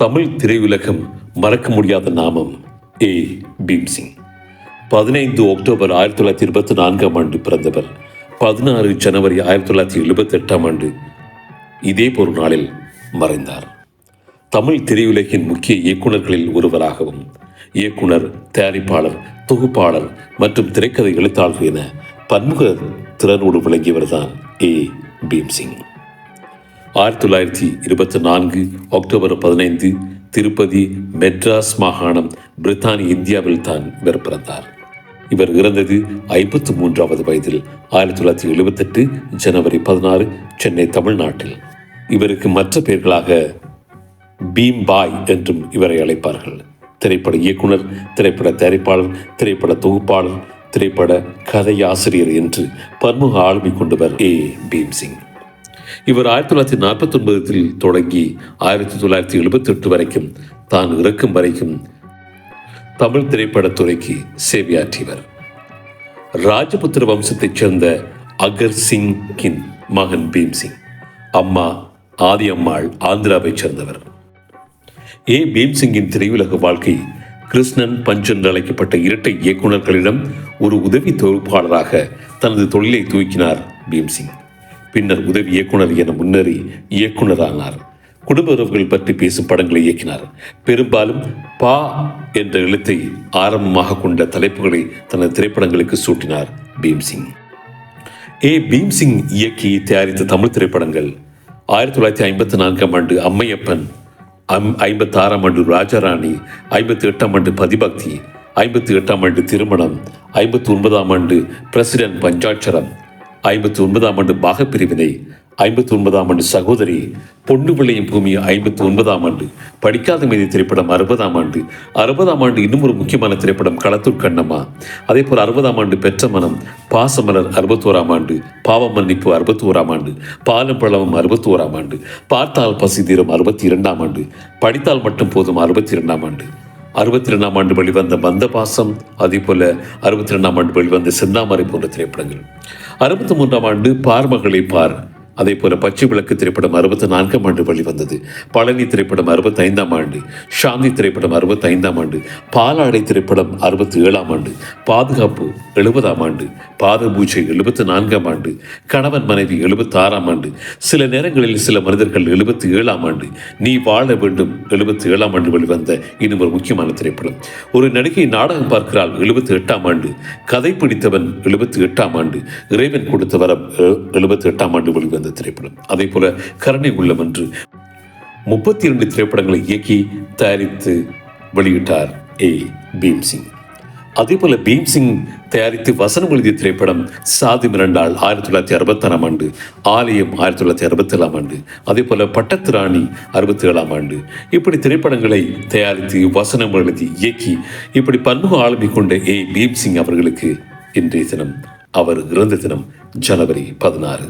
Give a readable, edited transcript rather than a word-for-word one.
தமிழ் திரையுலகம் மறக்க முடியாத நாமம் ஏ. பீம்சிங். 15 அக்டோபர் 1924 ஆண்டு பிறந்தவர். 16 ஜனவரி 1978 இதே ஒரு நாளில் மறைந்தார். தமிழ் திரையுலகின் முக்கிய இயக்குநர்களில் ஒருவராகவும் இயக்குனர், தயாரிப்பாளர், தொகுப்பாளர் மற்றும் திரைக்கதை எழுத்தாளர் என பன்முக திறனோடு விளங்கியவர்தான் ஏ. பீம்சிங். 1924 அக்டோபர் 15 திருப்பதி, மெட்ராஸ் மாகாணம், பிரித்தானிய இந்தியாவில் தான் இவர் பிறந்தார். இவர் இறந்தது 53வது வயதில் 1978 ஜனவரி 16 சென்னை, தமிழ்நாட்டில். இவருக்கு மற்ற பெயர்களாக பீம் பாய் என்றும் இவரை அழைப்பார்கள். திரைப்பட இயக்குனர், திரைப்பட தயாரிப்பாளர், திரைப்பட தொகுப்பாளர், திரைப்பட கதையாசிரியர் என்று பன்முக ஆளுமை கொண்டவர் ஏ. பீம்சிங். இவர் 1949 தொடங்கி 1978 வரைக்கும் தான் இறக்கும் வரைக்கும் தமிழ் திரைப்படத்துறைக்கு சேவையாற்றியவர். ராஜபுத்திர வம்சத்தைச் சேர்ந்த அகர் சிங்கின் மகன் பீம்சிங். அம்மா ஆதி அம்மாள் ஆந்திராவைச் சேர்ந்தவர். ஏ. பீம்சிங்கின் திரையுலக வாழ்க்கை கிருஷ்ணன், பஞ்ச் என்று அழைக்கப்பட்ட இரட்டை இயக்குநர்களிடம் ஒரு உதவி தொகுப்பாளராக தனது தொழிலை துவக்கினார் பீம்சிங். பின்னர் உதவி இயக்குனர் என முன்னேறி இயக்குனரானார். குடும்ப உறவுகள் பற்றி பேசும் படங்களை இயக்கினார். பெரும்பாலும் பா என்ற எழுத்தை ஆரம்பமாக கொண்ட தலைப்புகளை தனது திரைப்படங்களுக்கு சூட்டினார் பீம்சிங். ஏ. பீம்சிங் இயக்கி தயாரித்த தமிழ் திரைப்படங்கள் 1954 அம்மையப்பன், 56 ராஜாராணி, 58 பதிபக்தி, 58 திருமணம், 59 பிரசிடென்ட் பஞ்சாட்சரம், 59 பாகப்பிரிவினை, 59 சகோதரி, பொண்ணு விளையும் பூமி 59 படிக்காத மீதி திரைப்படம் 60 இன்னும் ஒரு முக்கியமான திரைப்படம் களத்தூர் கண்ணம்மா. அதே போல் 60 பெற்ற மனம், பாசமலர் 61 பாவ மன்னிப்பு 61 பாலும் பழமும் 61 பார்த்தால் பசி தீரம் 62 படித்தால் மட்டும் போதும் 62 62 வெளிவந்த மந்த பாசம், அதே போல 62 வெளிவந்த செந்தாமரை போன்ற திரைப்படங்கள். 63 பார்மகளை பார், அதே போல பச்சை விளக்கு திரைப்படம் 64 வெளிவந்தது. பழனி திரைப்படம் 65 சாந்தி திரைப்படம் 65 பாலாடை திரைப்படம் 67 பாதுகாப்பு 70 பாதபூஜை 74 கணவன் மனைவி 76 சில நேரங்களில் சில மனிதர்கள் 77 நீ வாழ வேண்டும் 77 வெளிவந்த இன்னும் ஒரு முக்கியமான திரைப்படம். ஒரு நடிகை நாடகம் பார்க்கிறாள் 78 கதை பிடித்தவன் 78 இறைவன் கொடுத்த வரம் 78 வெளிவந்த திரைப்படம். அதே போல கருணை உள்ளம் என்று 32 திரைப்படங்களை இயக்கி தயாரித்து வெளியிட்டார் ஏ. பீம்சிங். அதே போல பீம்சிங் தயாரித்து வசனம் எழுதிய திரைப்படம் சாதி மிரண்டாள் 1966 ஆலயம் 1967 அதே போல பட்டத்து ராணி 67 இப்படி திரைப்படங்களை தயாரித்து வசனம் எழுதி இயக்கி இப்படி பன்முக ஆளுமை கொண்ட ஏ. பீம்சிங் அவர்களுக்கு இன்றைய தினம் அவர் இறந்த தினம் ஜனவரி 16.